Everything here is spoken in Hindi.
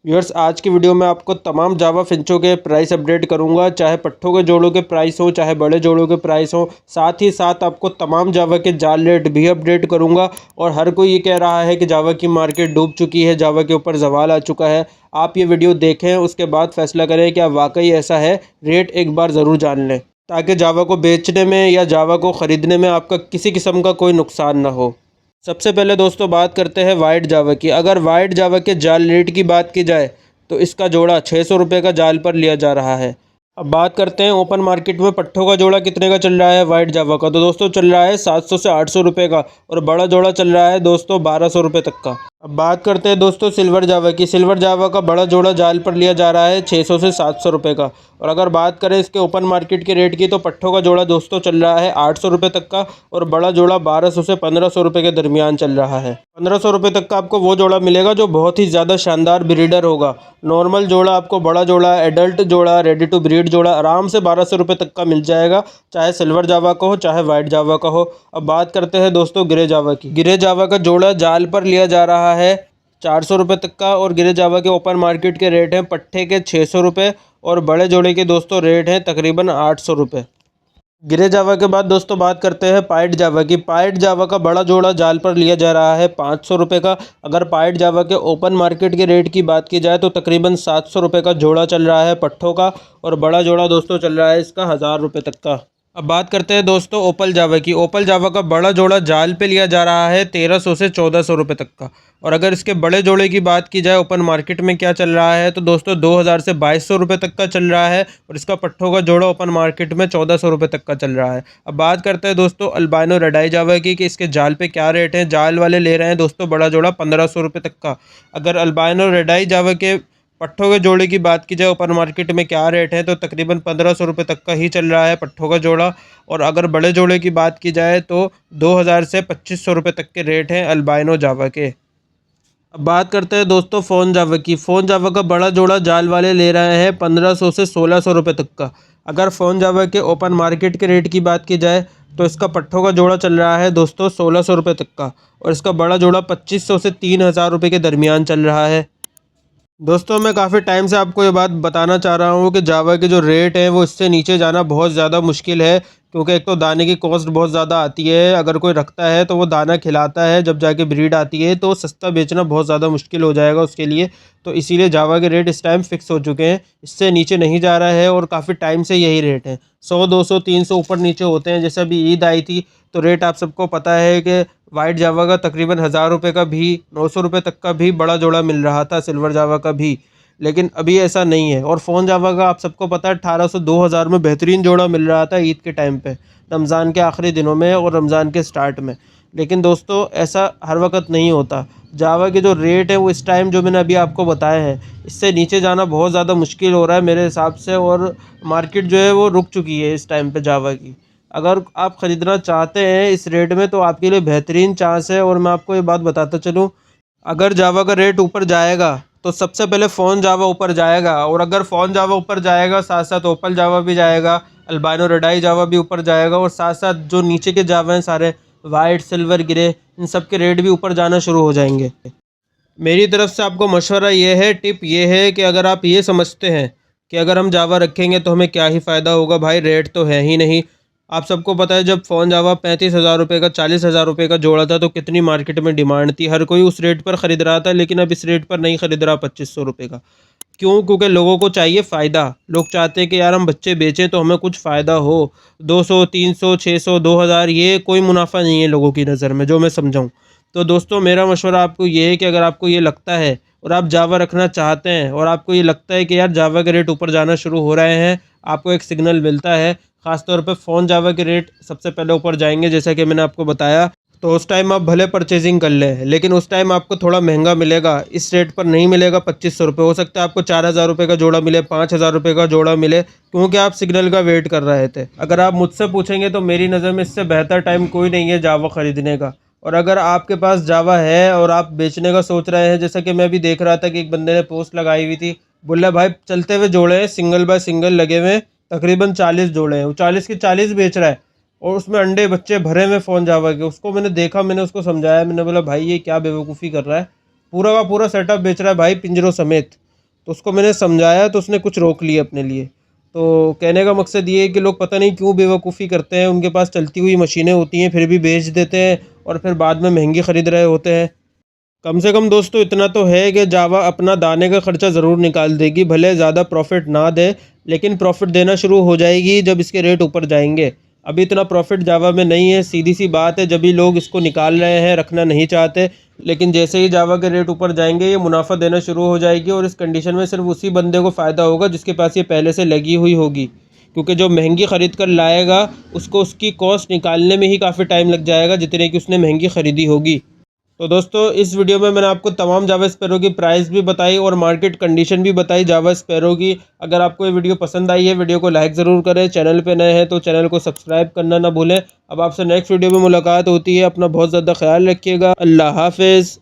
व्यूअर्स, आज की वीडियो में आपको तमाम जावा फिंचों के प्राइस अपडेट करूंगा, चाहे पट्ठों के जोड़ों के प्राइस हो चाहे बड़े जोड़ों के प्राइस हो। साथ ही साथ आपको तमाम जावा के जाल रेट भी अपडेट करूंगा। और हर कोई ये कह रहा है कि जावा की मार्केट डूब चुकी है, जावा के ऊपर जवाल आ चुका है। आप ये वीडियो देखें, उसके बाद फैसला करें क्या वाकई ऐसा है। रेट एक बार ज़रूर जान लें ताकि जावा को बेचने में या जावा को ख़रीदने में आपका किसी किस्म का कोई नुकसान ना हो। सबसे पहले दोस्तों बात करते हैं वाइट जावा की। अगर वाइट जावा के जाल रेट की बात की जाए तो इसका जोड़ा 600 रुपये का जाल पर लिया जा रहा है। अब बात करते हैं ओपन मार्केट में पट्ठों का जोड़ा कितने का चल रहा है वाइट जावा का। तो दोस्तों चल रहा है 700 से 800 रुपये का, और बड़ा जोड़ा चल रहा है दोस्तों 1200 रुपये तक का। अब बात करते हैं दोस्तों सिल्वर जावा की। सिल्वर जावा का बड़ा जोड़ा जाल पर लिया जा रहा है 600 से 700 रुपये का। और अगर बात करें इसके ओपन मार्केट के रेट की तो पट्ठों का जोड़ा दोस्तों चल रहा है 800 रुपये तक का, और बड़ा जोड़ा 1200 से 1500 रुपये के दरमियान चल रहा है। 1500 रुपये तक का आपको वो जोड़ा मिलेगा जो बहुत ही ज़्यादा शानदार ब्रीडर होगा। नॉर्मल जोड़ा आपको बड़ा जोड़ा, एडल्ट जोड़ा, रेडी टू ब्रीड जोड़ा आराम से 1200 रुपये तक का मिल जाएगा, चाहे सिल्वर जावा का हो चाहे वाइट जावा का हो। अब बात करते हैं दोस्तों ग्रे जावा की। ग्रे जावा का जोड़ा जाल पर लिया जा रहा है 400 रुपये तक का, और ग्रे जावा के ओपन मार्केट के रेट हैं पट्ठे के 600 रुपये, और बड़े जोड़े के दोस्तों रेट हैं तकरीबन 800 रुपये। ग्रे जावा के बाद दोस्तों बात करते हैं पाइट जावा की। पाइट जावा का बड़ा जोड़ा जाल पर लिया जा रहा है 500 रुपये का। अगर पाइट जावा के ओपन मार्केट के रेट की बात की जाए तो तकरीबन 700 रुपये का जोड़ा चल रहा है पट्ठों का, और बड़ा जोड़ा दोस्तों चल रहा है इसका 1000 रुपये तक का। अब बात करते हैं दोस्तों ओपल जावा की। ओपल जावा का बड़ा जोड़ा जाल पे लिया जा रहा है 1300 से 1400 रुपये तक का। और अगर इसके बड़े जोड़े की बात की जाए ओपन मार्केट में क्या चल रहा है तो दोस्तों 2000 से 2200 रुपये तक का चल रहा है, और इसका पट्ठों का जोड़ा ओपन मार्केट में 1400 रुपये तक का चल रहा है। अब बात करते हैं दोस्तों अल्बाइनो रेडाई जावा की कि इसके जाल पे क्या रेट है। जाल वाले ले रहे हैं दोस्तों बड़ा जोड़ा 1500 रुपये तक का। अगर अल्बाइनो रेडाई जावा के पट्ठों के जोड़े की बात की जाए ओपन मार्केट में क्या रेट है तो तकरीबन 1500 रुपये तक का ही चल रहा है पट्ठों का जोड़ा। और अगर बड़े जोड़े की बात की जाए तो 2000 से 2500 रुपये तक के रेट हैं अल्बाइनो जावा के। अब बात करते हैं दोस्तों फ़ोन जावा की। फ़ोन जावा का बड़ा जोड़ा जाल वाले ले रहे हैं 1500 से 1600 रुपये तक का। अगर फ़ोन जावा के ओपन मार्केट के रेट की बात की जाए तो इसका पट्ठों का जोड़ा चल रहा है दोस्तों 1600 रुपये तक का, और इसका बड़ा जोड़ा 2500 से 3000 रुपये के दरमियान चल रहा है। दोस्तों मैं काफ़ी टाइम से आपको ये बात बताना चाह रहा हूँ कि जावा के जो रेट हैं वो इससे नीचे जाना बहुत ज़्यादा मुश्किल है, क्योंकि एक तो दाने की कॉस्ट बहुत ज़्यादा आती है। अगर कोई रखता है तो वो दाना खिलाता है, जब जाके ब्रीड आती है तो सस्ता बेचना बहुत ज़्यादा मुश्किल हो जाएगा उसके लिए। तो इसीलिए जावा के रेट इस टाइम फ़िक्स हो चुके हैं, इससे नीचे नहीं जा रहा है, और काफ़ी टाइम से यही रेट है। 100 200 300 ऊपर नीचे होते हैं। जैसे अभी ईद आई थी तो रेट आप सबको पता है कि वाइट जावा का तकरीबन 1000 रुपये का भी, 900 रुपये तक का भी बड़ा जोड़ा मिल रहा था, सिल्वर जावा का भी। लेकिन अभी ऐसा नहीं है। और फ़ोन जावा का आप सबको पता है 1800 से 2000 में बेहतरीन जोड़ा मिल रहा था ईद के टाइम पे, रमज़ान के आखिरी दिनों में और रमज़ान के स्टार्ट में। लेकिन दोस्तों ऐसा हर वक्त नहीं होता। जावा के जो रेट है वो इस टाइम जो मैंने अभी आपको बताए हैं इससे नीचे जाना बहुत ज़्यादा मुश्किल हो रहा है मेरे हिसाब से, और मार्केट जो है वो रुक चुकी है इस टाइम पे जावा की। अगर आप ख़रीदना चाहते हैं इस रेट में तो आपके लिए बेहतरीन चांस है। और मैं आपको ये बात बताता चलूँ, अगर जावा का रेट ऊपर जाएगा तो सबसे पहले फ़ोन जावा ऊपर जाएगा, और अगर फ़ोन जावा ऊपर जाएगा साथ साथ ओपल जावा भी जाएगा, अल्बाइनो रेडाई जावा भी ऊपर जाएगा, और साथ साथ जो नीचे के जावा हैं सारे वाइट सिल्वर ग्रे, इन सब के रेट भी ऊपर जाना शुरू हो जाएंगे। मेरी तरफ से आपको मशवरा ये है, टिप ये है कि अगर आप ये समझते हैं कि अगर हम जावा रखेंगे तो हमें क्या ही फ़ायदा होगा, भाई रेट तो है ही नहीं। आप सबको पता है जब फ़ोन जावा 35,000 रुपये का 40,000 रुपये का जोड़ा था तो कितनी मार्केट में डिमांड थी, हर कोई उस रेट पर ख़रीद रहा था। लेकिन अब इस रेट पर नहीं ख़रीद रहा 2500 रुपये का। क्यों? क्योंकि लोगों को चाहिए फ़ायदा। लोग चाहते हैं कि यार हम बच्चे बेचें तो हमें कुछ फ़ायदा हो। 200 300 600 2000 ये कोई मुनाफा नहीं है लोगों की नज़र में, जो मैं समझाऊँ। तो दोस्तों मेरा मशवरा आपको ये है कि अगर आपको ये लगता है और आप जावा रखना चाहते हैं, और आपको ये लगता है कि यार जावा के रेट ऊपर जाना शुरू हो रहे हैं, आपको एक सिग्नल मिलता है, ख़ास तौर पे फ़ोन जावा के रेट सबसे पहले ऊपर जाएंगे जैसा कि मैंने आपको बताया, तो उस टाइम आप भले परचेजिंग कर लें, लेकिन उस टाइम आपको थोड़ा महंगा मिलेगा। इस रेट पर नहीं मिलेगा 2500 रुपये, हो सकता है आपको 4000 रुपये का जोड़ा मिले, 5000 रुपये का जोड़ा मिले, क्योंकि आप सिग्नल का वेट कर रहे थे। अगर आप मुझसे पूछेंगे तो मेरी नज़र में इससे बेहतर टाइम कोई नहीं है जावा ख़रीदने का। और अगर आपके पास जावा है और आप बेचने का सोच रहे हैं, जैसा कि मैं अभी देख रहा था कि एक बंदे ने पोस्ट लगाई हुई थी, बोला भाई चलते हुए जोड़े हैं सिंगल बाय सिंगल लगे हुए, तकरीबन 40 जोड़े हैं, वो 40 की 40 बेच रहा है, और उसमें अंडे बच्चे भरे में फ़ोन जावा के। उसको मैंने देखा, मैंने उसको समझाया, मैंने बोला भाई ये क्या बेवकूफ़ी कर रहा है, पूरा का पूरा सेटअप बेच रहा है भाई पिंजरों समेत। तो उसको मैंने समझाया तो उसने कुछ रोक लिया अपने लिए। तो कहने का मकसद ये है कि लोग पता नहीं क्यों बेवकूफ़ी करते हैं, उनके पास चलती हुई मशीनें होती हैं फिर भी बेच देते हैं और फिर बाद में महंगी ख़रीद रहे होते हैं। कम से कम दोस्तों इतना तो है कि जावा अपना दाने का ख़र्चा ज़रूर निकाल देगी, भले ज़्यादा प्रॉफ़िट ना दे, लेकिन प्रॉफ़िट देना शुरू हो जाएगी जब इसके रेट ऊपर जाएंगे। अभी इतना प्रॉफ़िट जावा में नहीं है, सीधी सी बात है, जब भी लोग इसको निकाल रहे हैं, रखना नहीं चाहते। लेकिन जैसे ही जावा के रेट ऊपर जाएंगे ये मुनाफा देना शुरू हो जाएगी और इस कंडीशन में सिर्फ उसी बंदे को फ़ायदा होगा जिसके पास ये पहले से लगी हुई होगी, क्योंकि जो महंगी ख़रीद कर लाएगा उसको उसकी कॉस्ट निकालने में ही काफ़ी टाइम लग जाएगा जितने की उसने महंगी ख़रीदी होगी। तो दोस्तों इस वीडियो में मैंने आपको तमाम जावा स्पैरो की प्राइस भी बताई और मार्केट कंडीशन भी बताई जावा स्पैरो की। अगर आपको ये वीडियो पसंद आई है, वीडियो को लाइक ज़रूर करें, चैनल पे नए हैं तो चैनल को सब्सक्राइब करना ना भूलें। अब आपसे नेक्स्ट वीडियो में मुलाकात होती है, अपना बहुत ज़्यादा ख्याल रखिएगा। अल्लाह हाफिज़।